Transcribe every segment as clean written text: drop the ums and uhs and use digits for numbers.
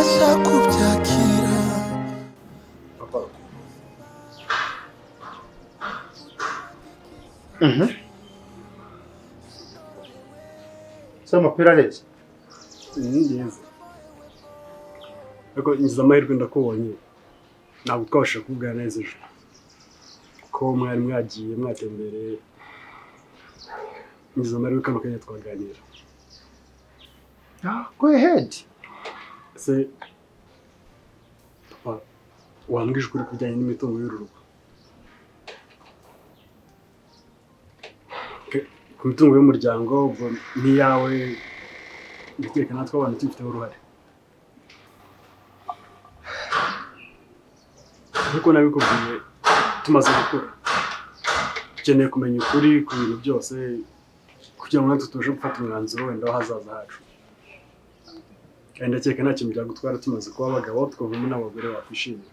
utabasha kubyakira. Papa. Soma pirarezi. Ngize. Ariko ngize amahirwe ndakubonye. Ntabwo twabasha kuvugana neza ejo. Ko mwari mwagiye mwatembereye. Ngize amahirwe kano kanya twaganira. Go ahead. Se papa wambwije ukuri kujyanye n'imitungo y'uru rugo. Ku mitungo y'umuryango ubwo n'iyawe ndikeka natwe abantu tubifiteho uruhare. Nkuko nabikubwiye tumaze gukura dukeneye kumenya ukuri ku bintu byose kugira ngo natwe tubashe gufata umwanzuro wenda w'ahazaza hacu. Kandi ndakeka nta kintu byagutwara tumaze kuba abagabo tukavamo n'abagore bakwishimira.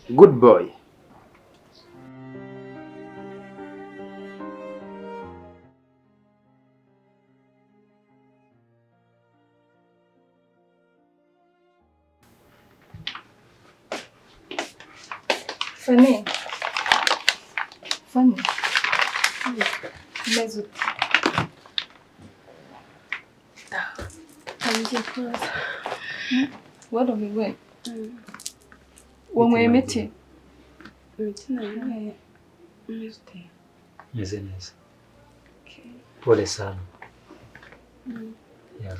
Good boy. Fanny. Mezut. What are we doing? Wanyweye imiti? Imiti nayo imiti. Meze neza. Pole sana. Yeah.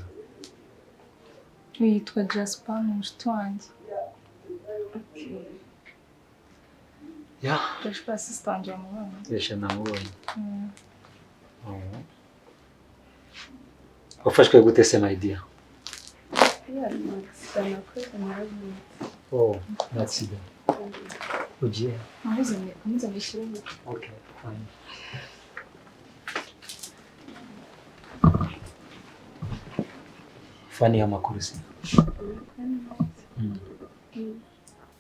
Witwa Jasper ni mushiki wanjye. Yeah. Jasper sister wanjye wamubonye. Yesha namubonye. Wafashwe gute se my dear? Yeah, sana kweli marabu. Oh, that's it. Ujiye. Amuze nishiremo. Okay, fine. Fanny amakuru se.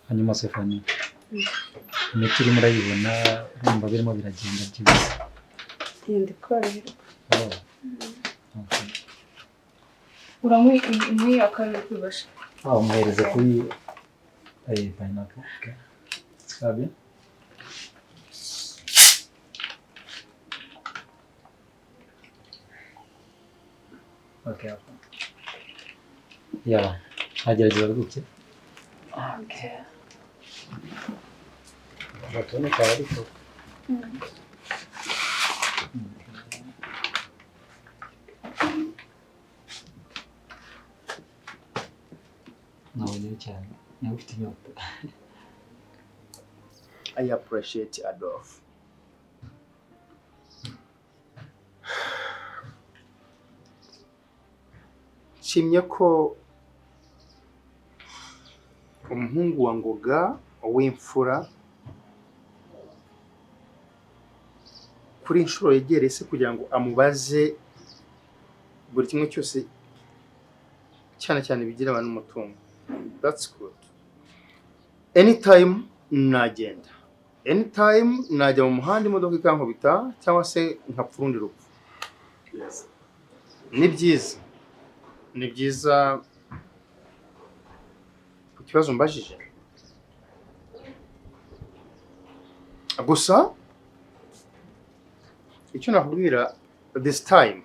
Hanyuma se Fanny. Imiti irimo urayibona urumva birimo biragenda byibise. Ndi korera. Okay. Uramwi akarere kwibasha. Umuhereza kuri pineapple. Okay. Sabe? Okay. Yeah. Agerageza guke. Okay. Batone ariko. Nawe cyane. Nawe ufite inyota. I appreciate Adolf. Nshimye ko umuhungu wa Ngoga w'imfura kuri inshuro yegereye se kugira ngo amubaze buri kimwe cyose cyane cyane bigira abantu umutungo. That's good. Anytime nagenda. Anytime najya mu muhanda imodoka ikankubita cyangwa se nkapfurundi rupfu. Yes. Ni byiza ku kibazo mbajije. Gusa icyo nakubwira this time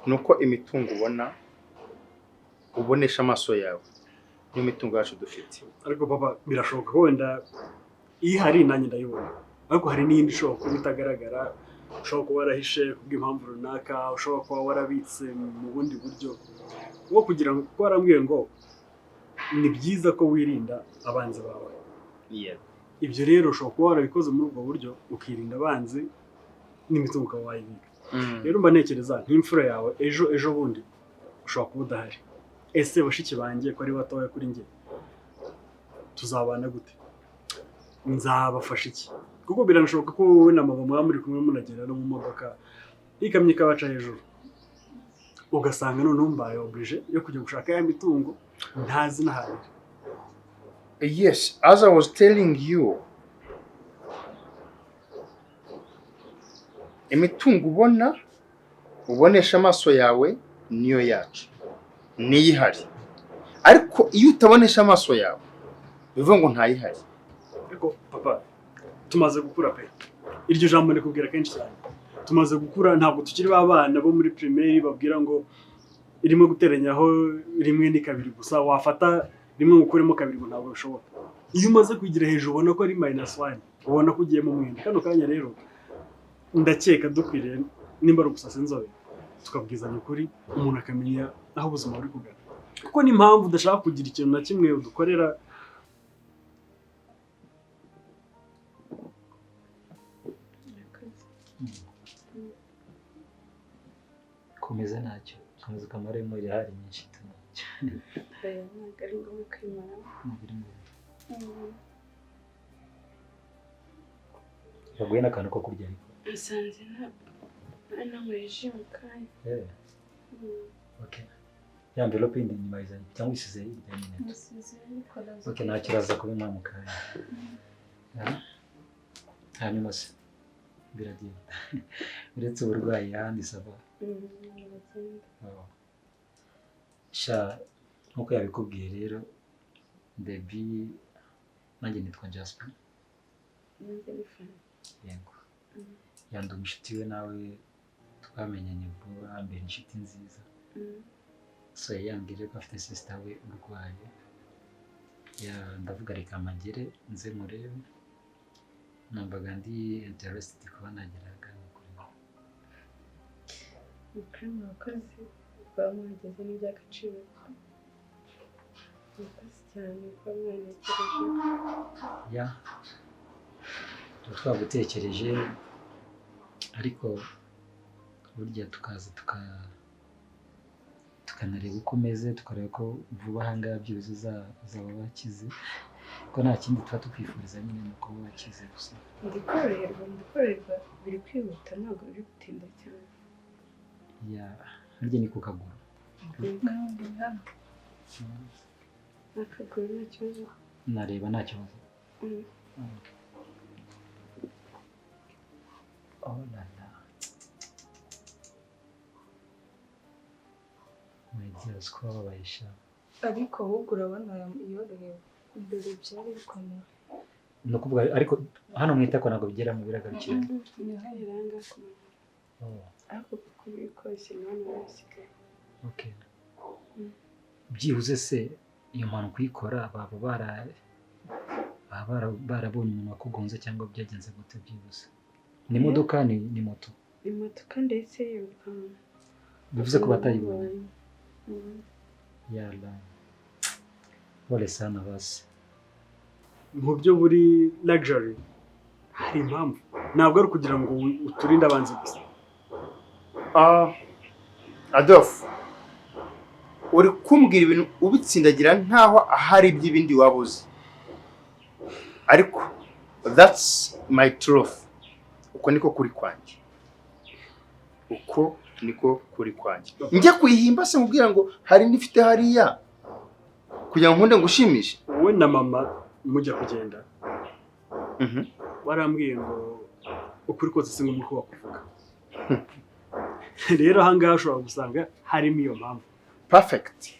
nuko imitungo ubonesha amaso yawe niyo mitungo yacu dufite. Ariko papa birashoboka ko wenda iyi hari nanjye ndayibona, ariko hari n'indi ishobora kuba itagaragara, ushobora kuba warahishe kubw'impamvu runaka, ushobora kuba warabitse mu bundi buryo wo kugira ngo warambwiye ngo ni byiza ko wirinda abanzi bawe. Yeah. Ibyo rero ushobora kuba warabikoze muri ubwo buryo ukirinda abanzi n'imitungo ukaba wayibika. Rero mba ntekereza nk'imfura yawe ejo bundi ushobora kuba udahari. Ese bashiki banjye ko ari batoya kuri njye tuzabana gute? Nzabafasha iki? Kuko biranashoboka ko wowe na mama mwaba muri kumwe munagera no mu modoka ikamye ikabaca hejuru, ugasanga noneho mbaye oblige yo kujya gushaka ya mitungo ntazi n'ahari. Yes, as I was telling you, imitungo ubonesha amaso yawe niyo yacu, niyo ihari. Ariko iyo utabonesha amaso yawe bivuga ngo ntayihari. Ariko papa tumaze gukura pe, iryo jambo ndikubwira kenshi cyane. Tumaze gukura, ntabwo tukiri babana bo muri primaire babwira ngo irimo guteranyaho rimwe ni kabiri gusa, wafata rimwe gukuremo kabiri ngo ntabwo bishoboka. Iyo umaze kugira hejuru ubona ko ari -1, ubona ko ugiye mu mwenda. Kano kanya rero ndakeka dukwiriye nimba ari gusasa inzobe tukabwizanya ukuri, umuntu akamenya aho ubuzima buri kugana. Kuko ni impamvu udashaka kugira ikintu na kimwe udukorera. komeza ntacyo, komeza kamaremo irahari nyinshi ntacyo. ntabwo ari ngombwa kwimara. Baguye n'akantu ko kurya ariko. Nsanze nanyweye mu kanya. Okay. Ya envelope indi nyuma izanye cyangwa isize hirya nyine. Nasize nikora. Okay, nta kibazo kubima mu kanya. Hanyuma se biragenda. Uretse uburwayi ahandi saba. Sha nkuko yabikubwiye rero Debbie nanjye nitwa Jasper. Yego. Yandi umushuti we nawe twamenyanye vuba mbere inshuti nziza. So yambwira ko afite sister we urwaye. Ndavuga reka amagere nze murebe. Numvaga ndi interested kuba nageraga kuri we. Ukuri abakozi bamugeze n'iby'agaciro. Murakoze cyane ko mwanekereje. Ya twagutekereje ariko burya tukaza tukanareba uko umeze, tukareba ko vuba ahangaha byose uzaba wakize, ko nta kindi tuba tukwifuriza nyine ni uko wakize gusa. Ndikorerwa biri kwihuta, ntabwo biri gutinda cyane. Ya harya ni ku kaguru. Akaguru nta kibazo. Nareba nta kibazo. Oh la la. Mwegiye ko babayisha. Ariko ahubwo urabona yorohewe. Imbere byari bikomeye. No kuvuga ariko hano mwita ko ntabwo bigera mu biragarukira. Nihayiranga ko. Ariko kuri kose none wasigaye. Okay. Byibuze se iyo mpanuka uyikora baba barabonye umuntu wakugonze cyangwa byagenze gute byibuze? Ni imodoka ni moto? Imodoka ndetse bivuze ko batayibonye. Yala. Wale sana basi. Mu byo buri luxury hari impamvu, ntabwo ari kugira ngo uturinde abanzi gusa. Adolphe, uri kumbwira ibintu ubitsindagira ntaho ahari iby'ibindi wabuze. Ariko that's my truth. Uko niko kuri kwanjye. Uko niko kuri kwanjye. Njye kuyihimba se mubwira ngo hari nifite hariya kugira ngo nkunde ngushimishe. Wowe na mama mujya kugenda. Warambwiye ngo ukuri kose singo muko wakuvuga. Rero ahangaha ushobora gusanga harimo iyo mpamvu. Perfect.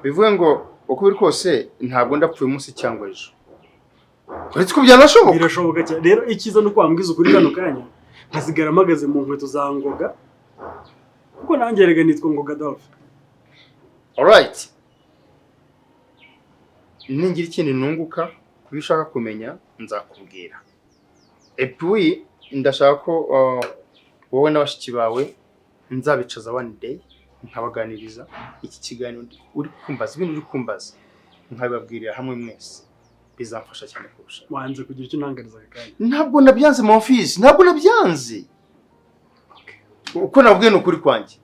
Bivuga ngo uko biri kose ntabwo ndapfuye umunsi cyangwa ejo. Uretse ko byanashoboka. Birashoboka cyane. Rero ikiza no kwambwiza ukuri kano kanya nkasigara mpagaze mu nkweto za Ngoga. Kuko nanjye rega nitwa Ngoga Adolphe. Alright. Ningira ikindi nunguka kubishaka kumenya nzakubwira. Epuwi ndashaka ko wowe n'abashiki bawe nzabicaza one day nkabaganiriza iki kiganiro uri kumbaza ibintu uri kumbaza nkababwirira hamwe mwese bizamfasha cyane kurusha. Wanze kugira icyo ntangariza kandi. Ntabwo nabyanze mu office, ntabwo nabyanze. Uko nabwiye no kuri kwanjye.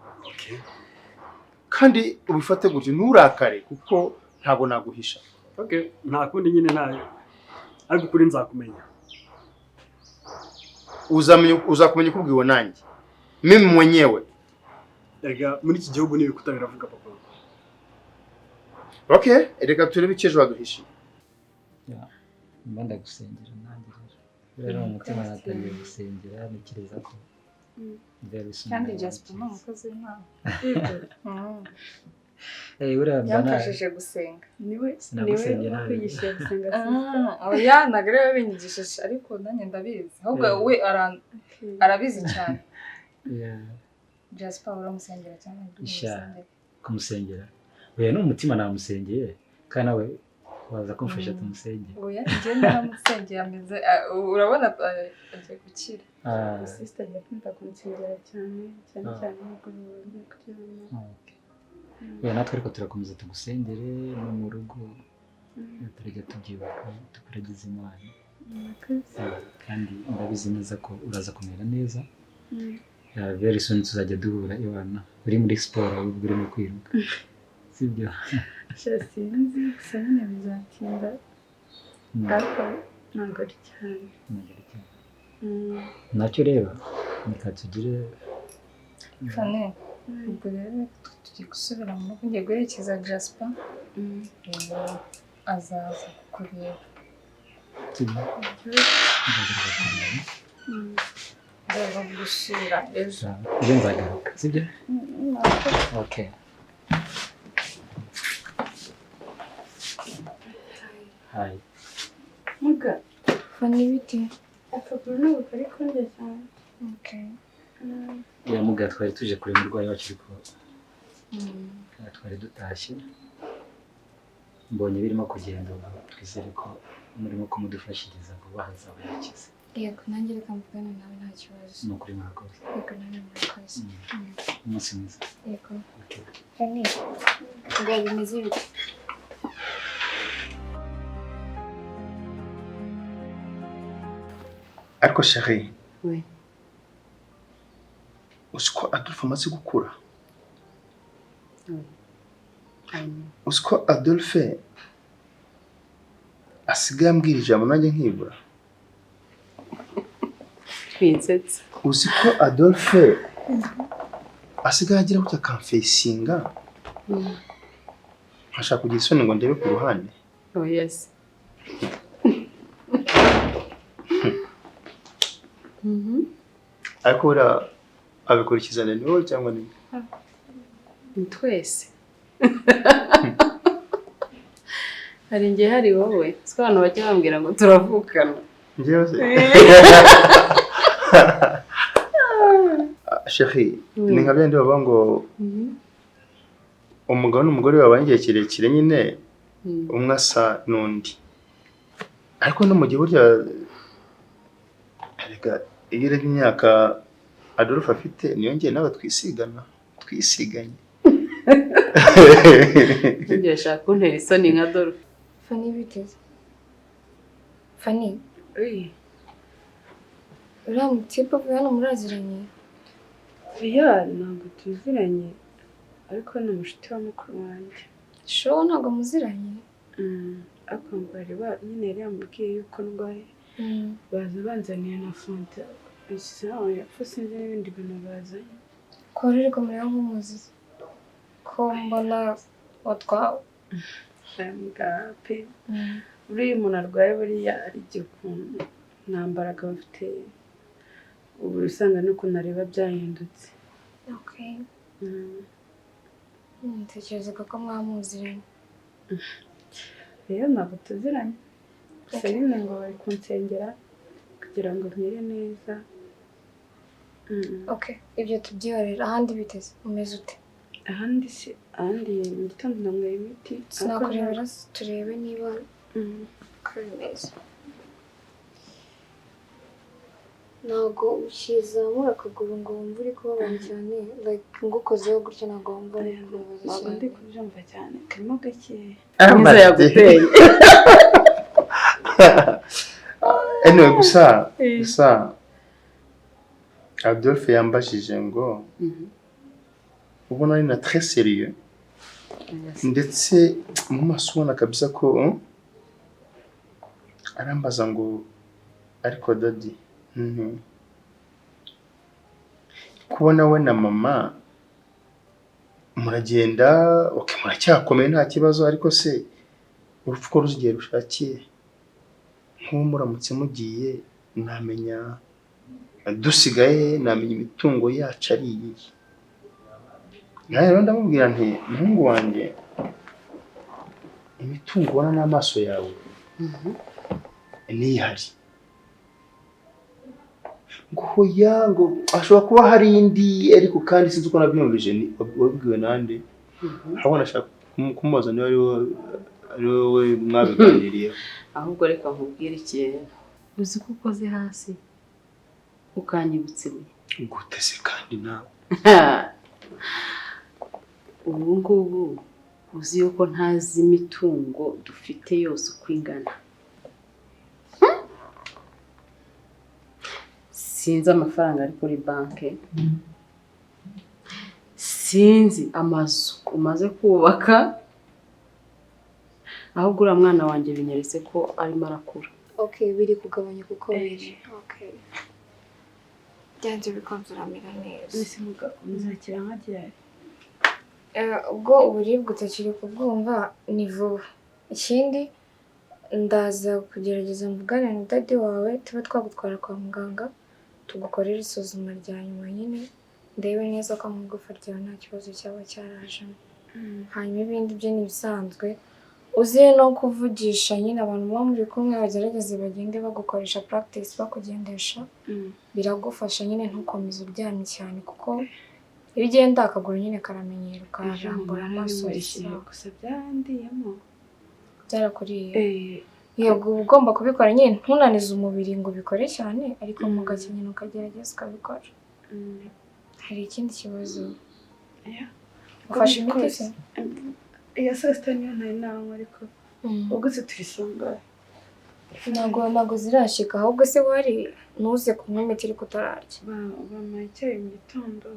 Kandi ubifate gutyo nturakare kuko ntabwo naguhisha. Okay, nta kundi nyine ntayo. Ariko kuri nzakumenya. Uzakumenya kubwiwe nanjye. Mimi mwenyewe. Ega muri iki gihugu n'ibikuta biravuga papa. Okay, reka turebe icyo baduhisha. Ya. Mbanda gusengera nanjye rero. rero mu mutima natangiye gusengera ntekereza ko very soon kandi Jasper ni umukozi w'Imana uriya mbana yamfashije gusenga niwe sinagusengera wakwigishije gusenga oya ntabwo ariwe wabinyigishije ariko nanjye ndabizi ahubwo we arabizi cyane Jasper uramusengera cyane kumusengera oya ni umutima namusengeye kandi nawe waza kumfasha tumusengere oya njye naramusengeye ameze urabona agiye gukira sister yakunda kunsengera cyane nubwo bibaye kuryama natwe ariko turakomeza tugusengere no mu rugo turajya tubyibuka tukuragiza Imana kandi ndabizi neza ko uraza kumera neza very soon tuzajya duhura Imana uri muri siporo ahubwo urimo kwiruka sibyo sinzi gusa nyine bizatinda ariko ntabwo ari cyane nacyo rero reka tugire kane ubwo rero tugiye gusubira mu rugo ngiye guherekeza Jasper azaza kukureba nzaba gusura ejo nzagaruka sibyo okay hi muga fani biti akaguru ntabwo kari kundya cyane okay muga twari tuje kureba umurwayi wacu ariko twari dutashye mbonye birimo kugenda twizere ko murimo kumudufashiriza vuba hazaba yakize yego nanjye reka mvugane nawe nta kibazo ni ukuri murakoze yego nanjye murakoze umunsi mwiza yego fani ngo bimeze bite ariko chérie oui usko Adolphe amaze gukura oui usko Adolphe asigaye ambwira ijambo nanjye nkibura twinsetse uzi ko Adolphe asigaye agira gutya akamfesinga nkashaka kugira isoni ngo ndebe ku ruhande oh yes ariko buriya abikurikizana ni wowe cyangwa ni ni twese hari igihe hari wowe siko abantu bajya bambwira ngo turavukana njyewe se chérie ni nka byandi baba ngo umugabo n'umugore babanye igihe kirekire nyine umwe asa n'undi ariko no mu gihe burya reka iyo urebye imyaka Adolphe afite niyo ngiye nawe twisiganye ngiye shaka kuntera isoni nka Adolphe fani biteze fani uriya mutipe hano muraziranye oya ntabwo tuziranye ariko ni umushuti wa mukuru wanjye show ntabwo muziranye ariko mbari nyine yari yamubwiye yuko ndwaye baza banzaniye na fanta isaha yapfuse n'ibindi bintu bazanye ko rero kumera nk'umuzi ko mbona watwawe pe buriya umuntu arwaye buriya ari igihe ukuntu nta mbaraga bafite ubu usanga n'ukuntu areba byahindutse okay ntekerezaga ko mwamuziranye rero ntabwo tuziranye gusa nyine ngo bari kunsengera kugira ngo nkire neza okay ibyo tubyihorera ahandi biteze umeze ute ahandi mu gitondo nanyweye imiti sinakurebera turebe niba ko bimeze ntabwo ukizamura akaguru ngo wumve uri kubabara cyane ngukozeho gutya ntabwo wumva uri kubabaza cyane ntabwo ndi kubyumva cyane karimo gakeya mwiza yaguteye anyway gusa Adolphe yambajije ngo ubona ari na très sérieux ndetse mu maso ubona kabisa ko arambaza ngo ariko daddy kubona we na mama muragenda muracyakomeye nta kibazo ariko se urupfu ko ruzigiye rushakiye nk'uwo muramutse mugiye namenya dusigaye, namenya imitungo yacu ari iyi. Rero ndamubwira nti muhungu wanjye, imitungo ubona n'amaso yawe nihari. Ngo hoya, ngo ashobora kuba hari indi, ariko kandi sinzi uko nabyumvise. Wabibwiwe nande? Ahubwo nashaka kumubaza niba ari wowe mwabiganiriyeho. ahubwo reka nkubwire ikintu. Uzi ko ukoze hasi ukanyibutse ibuye. Gute se kandi nawe? Ubu ngubu uzi yuko ntazi imitungo dufite yose uko ingana. Sinzi amafaranga ari kuri banki, sinzi amazu umaze kubaka, ahubwo uriya mwana wanjye binyeretse ko arimo arakura. Okay, biri kugabanya kuko biri. Okay. Byanze bikunze uramera neza. Ese muzakira nka ryari? Ubwo uburibwe utakiri kubwumva ni vuba. Ikindi ndaza kugerageza mvugane na dadi wawe tuba twagutwara kwa muganga tugukorera isuzuma rya nyuma nyine ndebe neza ko mu gufa ryawe nta kibazo cyaba cyarajemo. Hanyuma ibindi byo ni bisanzwe. Uziye no kuvugisha nyine abantu bo muri kumwe bagerageze bagende bagukoresha practice bakugendesha. Biragufasha nyine ntukomeze uryamye cyane kuko iyo ugenda akaguru nyine karamenyera ukarambura amaso gusa byandiyemo. Byarakuriye. Yego ugomba kubikora nyine ntunanize umubiri ngo ubikore cyane ariko mu gake nyine ukagerageza ukabikora. Hari ikindi kibazo? Ufashe imiti se? Iya sasa niyo ntawe ariko ubwo se turisonga. Ntago zirashika ahubwo se wari nuze kunywa imiti ariko utararya. Bamayicaye mu gitondo.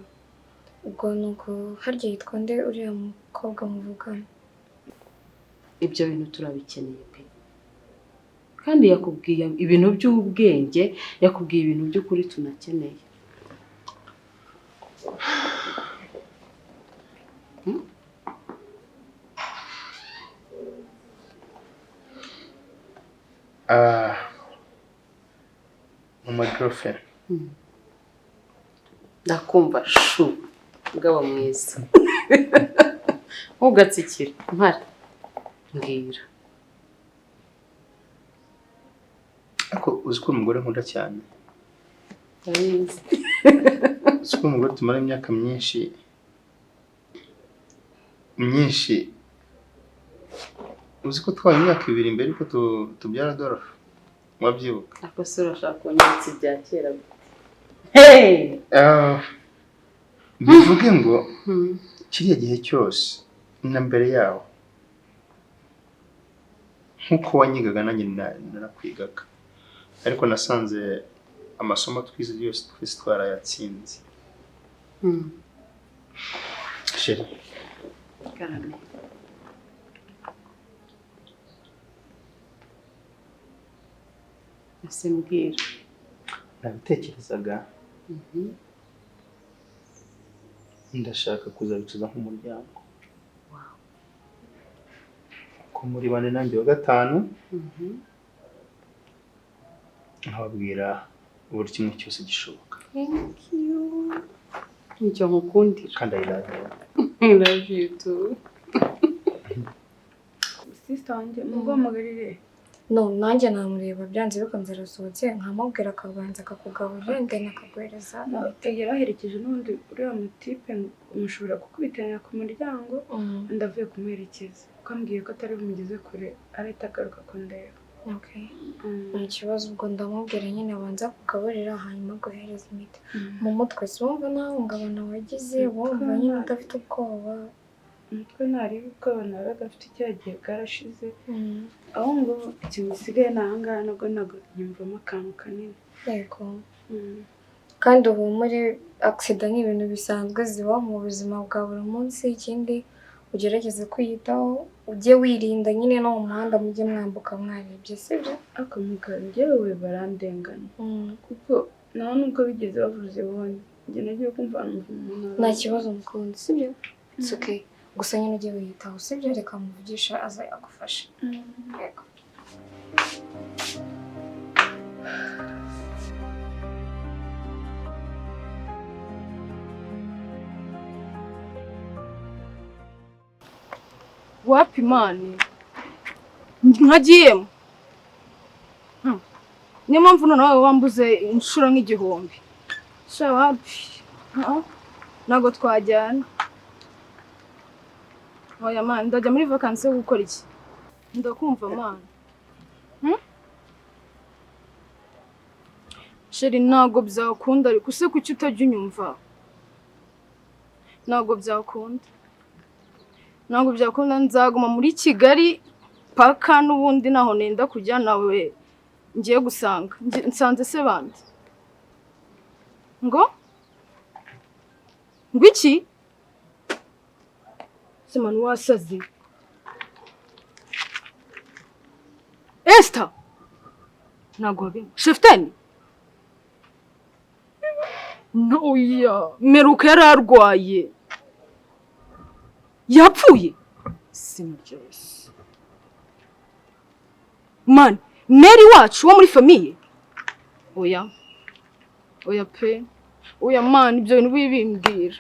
Ubwo nuko harya yitwa nde uriya mukobwa muvugana? Ibyo bintu turabikeneye pe. Kandi yakubwiye ibintu by'ubwenge, yakubwiye ibintu by'ukuri tunakeneye. My girlfriend. Ndakumva shu mugabo mwiza. Ugatsikira mpari. Mbwira. Ako uzi ko umugore nkunda cyane. Ndabizi. Uzi ko umugore tumara imyaka myinshi. Uzi ko twaye imyaka 2 imbere ko tubyara Dorof. Mwabyibuka? Ako se urashaka kunyitsa ibya kera. Hey! Bivuge ngo kiriya gihe cyose na mbere yawo nkuko wanyigaga nanjye narakwigaga ariko nasanze amasomo twize yose twese twarayatsinze. Sheri Karame. Ese mbwira. Nabitekerezaga. Ndashaka kuzabicuza nk'umuryango. Ko muri bane nanjye wa gatanu. Nkababwira buri kimwe cyose gishoboka. Thank you. Nicyo nkukundira. Kandi I love you. I love you too. Sister wanjye mugomagarire. No, nanjye namureba byanze bikunze arasohotse nkamubwira akabanza akakugaburira ndende akaguhereza. Egera aherekeje n'undi uriya mutipe umushobora kukubitiranya ku muryango ndavuye kumuherekeza. Ukambwiye ko atari bumugeze kure arahita agaruka kundeba. Okay. Nta kibazo ubwo ndamubwira nyine abanza kugaburira hanyuma guhereza imiti. Mu mutwe si wumva ntahungabana wagize wumva nyine udafite ubwoba. Umutwe ntareba ubwoba nawe gafite icyagiye bwarashize. Aho ngo ikintu gisigaye ni ahangaha nabwo ntabwo nyumvamo akantu kanini. Yego. Kandi uhumure accident ni ibintu bisanzwe zibaho mu buzima bwa buri munsi. Ikindi ugerageze kwiyitaho ujye wirinda nyine no mu muhanda mujye mwambuka mwarebye sibyo? Akamuganje we barandengana. Kuko naho nubwo bigeze bavuze bonye njye nagiye kumva umuntu. Nta kibazo mukundi sibyo? It's okay. Gusa nyine ujye wiyitaho sibyo? Reka muvugisha aza yagufasha. Yego. wapi mani nkagiyemo niyo mpamvu noneho wambuze inshuro nk'igihumbi sha wapi ntabwo twajyana oya mani ndajya muri vakansi yo gukora iki ndakumva mani sheri ntabwo byakunda ariko se kuki utajya unyumva ntabwo byakunda nzaguma muri Kigali paka n'ubundi naho nenda kujya nawe ngiye gusanga nsanze se bandi ngo iki se manu wasaze Esther ntabwo wabimwe Sheftani Noya, meruka yararwaye. Yapfuye. Simjose. Man, Mary wacu wo muri famille. Oya. Oya pe. Oya man, ibyo bintu bibimbwira.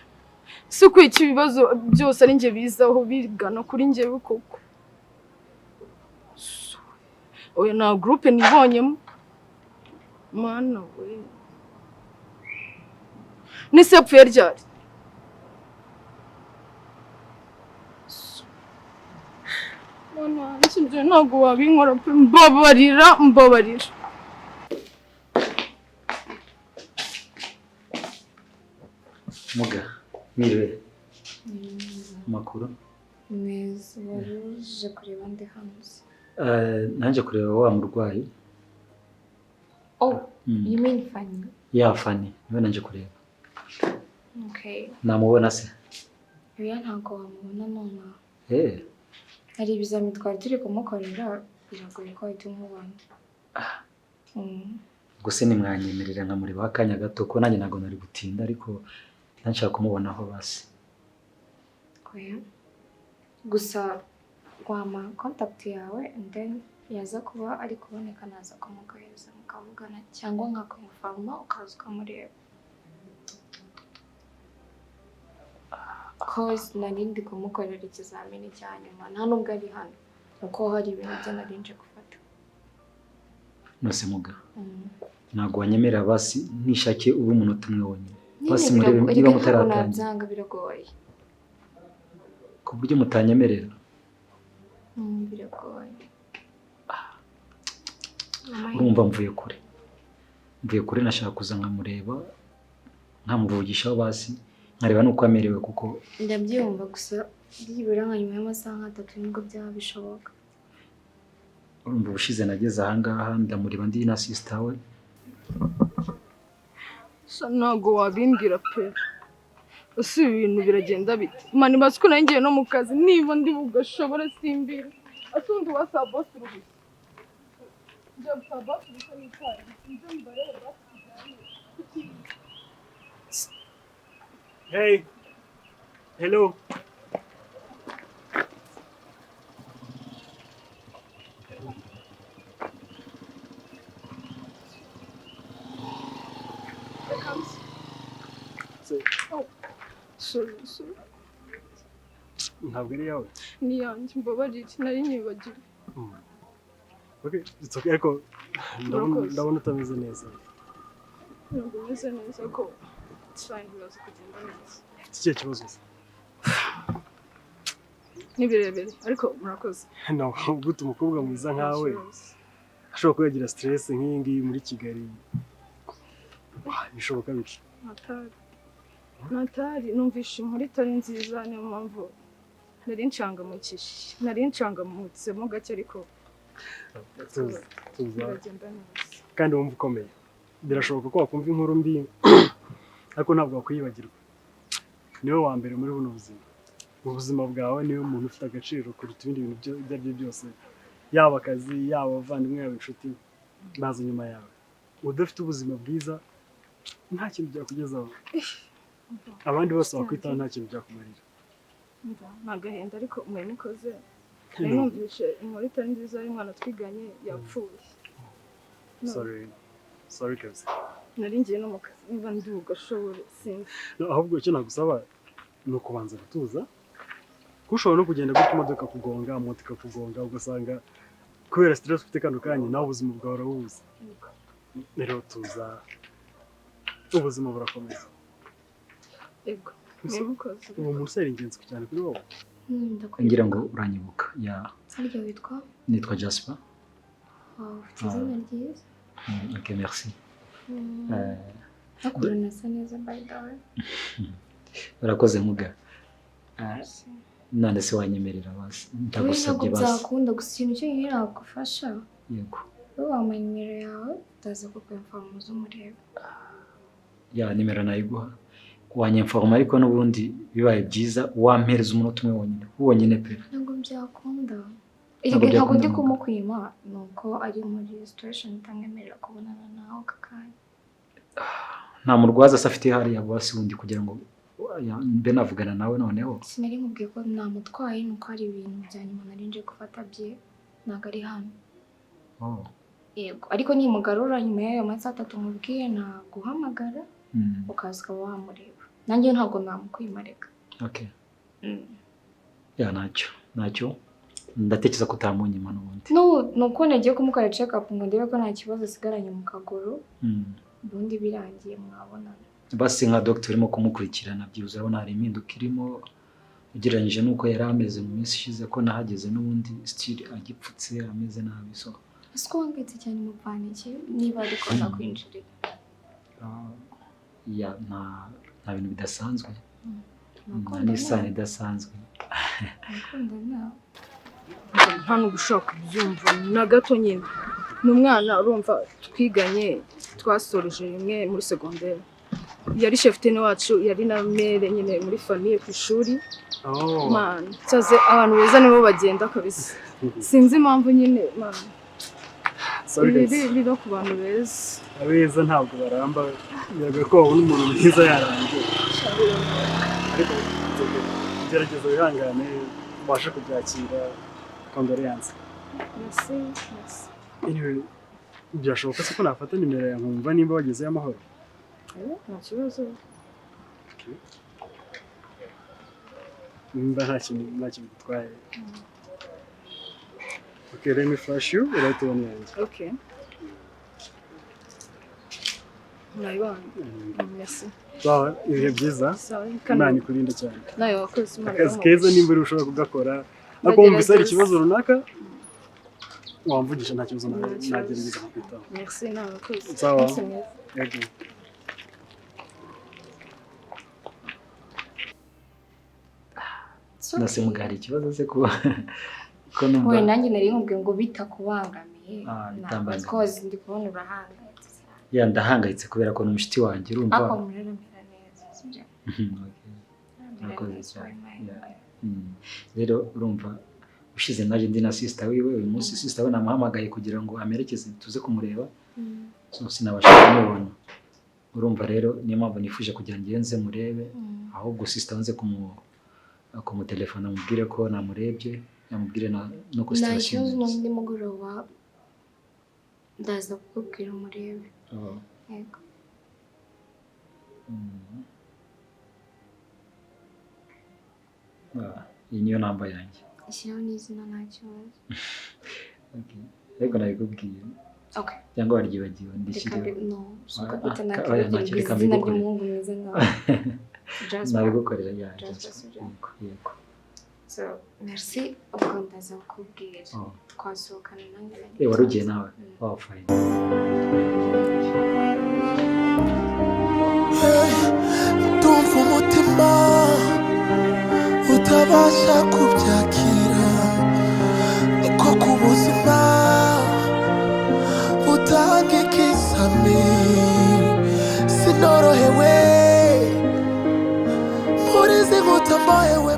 Si kwiki ibibazo byose ari nje bizaho bigana kuri nje koko. Oya na groupe nibonyemo. Mana we. Nise yapfuye ryari? Mwana, nshimye ntabwo wabinkora pe mbabarira. Muga, miriwe. Makuru? Meza, waruje kureba ndi hanze. Nanje kureba wa murwayi. Oh, you mean Fanny? Yeah, Fanny. Niwe nanje kureba. Okay. Namubona se? Oya ntabwo wamubona none. Hari ibizami twari turi kumukorera biragoye ko ahita umubona. Gusa nimwanyemerera nkamureba akanya gato ko nanjye ntago nari gutinda ariko nshaka kumubona aho basi. Oya. Gusa wama contact yawe and then yaza kuba ari kuboneka naza kumukohereza mukavugana cyangwa nkakumufama ukaza ukamureba. Cause narindi kumukorera ikizamini cya nyuma nta nubwo ari hano uko hari ibintu byo narinje gufata. Nose muga. Ntago wanyemerera basi nishake ubu umunota umwe wonyine. Basi murebe niba mutaratangira. Byanga biragoye. Ku buryo mutanyemerera. Biragoye. Urumva mvuye kure nashaka kuza nkamureba nkamuvugishaho basi nkareba nuko amerewe kuko ndabyumva gusa byibura nka nyuma y'amasaha 3 nibwo byaba bishoboka. Urumva ubushize nageze ahangaha ndamureba ndi na sister we. Ntabwo wabimbwira pe. Usi ibintu biragenda bite? Mani basuko nangiye no mu kazi niba ndi bugashobora simbira. Asundi wasa boss rubi. Job sa boss ni cyane. Nje mbareba. Hey. Hello. Sorry. Ntabwo ari yawe. Ni yanjye mbabarira nari nyibagira. Okay, it's okay ariko ndabona utameze neza. Ntabwo meze neza ko fine bibazo kugenda neza. Iki kibazo se? Ni birebire ariko murakoze. No, gute umukobwa mwiza nkawe ashobora kuyagira stress nk'iyi ngiyi muri Kigali. Bishoboka biki? Natari numvishe inkuru itari nziza niyo mpamvu nari nshangamutsemo gake ariko tuza biragenda neza. Kandi wumva ukomeye. Birashoboka ko wakumva inkuru mbi ariko ntabwo wakwiyibagirwa. Niwe wa mbere muri buno buzima. Mu buzima bwawe niwe muntu ufite agaciro kuruta ibindi bintu ibyo ari byo byose. Yaba akazi, yaba abavandimwe, yaba inshuti baza nyuma yawe. Udafite ubuzima bwiza nta kintu byakugezaho. Abandi bose bakwitaho nta kintu byakumarira. Ntagahenda ariko mukoze. Numvishe inkuru itari nziza y'umwana twiganye yapfuye. Sorry kazi. Nari ngiye no mu kazi niba ndi ugashobora sinzi. Ahubwo icyo nagusaba ni ukubanza gutuza ushobora no kugenda gutya imodoka kugonga moto ikakugonga ugasanga kubera stress ufite kano kanya nawe ubuzima bwawe urabubuze rero tuza ubuzima burakomeza Ego. uwo musore ingenzi cyane kuri wowe ngira ngo uranyibuka ya Harya witwa? nitwa Jasper. Ufite izina ryiza. Ok, merci. Hakurana asa neza by the way. Urakoze muga. None se wanyemerera basi ndagusabye basi. Nzakunda gusa ikintu cyo nyine nagufasha. Yego. Wowe wambaye nimero yawe utaza kukwemfama z'umurebe. Ya nimero nayiguha. Wanyemforma ariko n'ubundi bibaye byiza wampereza umunota umwe wonyine pe. Ntabwo byakunda. Ntabwo ndi kumukwima nuko ari muri situation itangemerera kubonana nawe kakanya. Nta murwaza afite hariya basi wundi kugira ngo mbe navugana nawe noneho. Sinari nkubwiye ko namutwaye nuko hari ibintu bya nyuma nari nje gufata bye ntago ari hano. Yego ariko nimugarura nyuma y'ayo masaha 3 mubwiye naguhamagara ukaza ukaba wamureba. Nanjye ntabwo namukwimareka. Okay. Ya nacyo ndatekereza ko utamunyima n'ubundi. Nuko nagiye kumukora check up ngo ndebe ko nta kibazo asigaranye mu kaguru. Ubundi birangiye mwabonana. Basi nka doctor urimo kumukurikirana byibuze urabona hari impinduka irimo ugereranyije nuko yari ameze mu minsi ishize ko nahageze n'ubundi still agipfutse ameze nabi so. Ese wangetse cyane mu paniki niba ariko nakwinjirira. Ya nta bintu bidasanzwe. N'isano idasanzwe. Nta n'ugushaka kubyumva na gato nyine. N'umwana urumva twiganye twasoreje rimwe muri secondaire. Yari chef tene wacu yari na mere nyine muri famille ku ishuri. Man, cyaze abantu beza nibo bagenda kabisa. Sinzi impamvu nyine man. Biri no ku bantu beza. Abeza ntabwo baramba biraga ko wabona umuntu mwiza yarangiye. Ariko gerageza wihangane ubashe kubyakira condoléances. Merci. Byashoboka se ko nafata nimero ya nkumva nimba wagezeyo amahoro. Nta kibazo. Nimba nta kintu gutwaye. Okay, let me flash you right on the end. Okay. Nayibona. Merci. Sawa, ibihe byiza. Imana ikurinde cyane. Nayo wakoze Imana. Akazi keza nimba uri ushobora kugakora. Ako wumvise hari ikibazo runaka wamvugisha nta kibazo nagerageza kukwitaho. Merci nawe wakoze. Sawa. Yego. Nase mugari ikibazo se kuba ko numva. Wowe nanjye nari nkubwiye ngo bitakubangamiye. Bitambaza. Because ndi kubona urahangayitse. Ya ndahangayitse kubera ko n'umushiti wanjye urumva. Ako mureremera neza sibyo? Nakoze cyane. Rero urumva ushize naje ndi na sister wiwe uyu munsi sister we namuhamagaye kugira ngo amerekeze tuze kumureba. So sinabasha kumubona. Urumva rero niyo mpamvu nifuje kugira ngenze murebe ahubwo sister wanze kumutelefona mubwire ko namurebye yamubwire no ku station. Nashyo n'undi mugoroba ndaza kukubwira murebe. Yego. Iyi niyo namba yanjye. Ishyiraho n'izina nta kibazo. Okay. Yego nabikubwiye. Okay. Cyangwa waryibagiwe ndishyire. No. Izina ry'umuhungu mwiza nkawe. Nabigukorera ya. Yego. So, merci ubwo ndaza kukubwira. Twasohokana nanjye. Wari ugiye nawe. Wow, fine. Ndumva umutima utabasha kubyakira niko ku buzima butanga ikizami sinorohewe muri izi nkuta mbayewe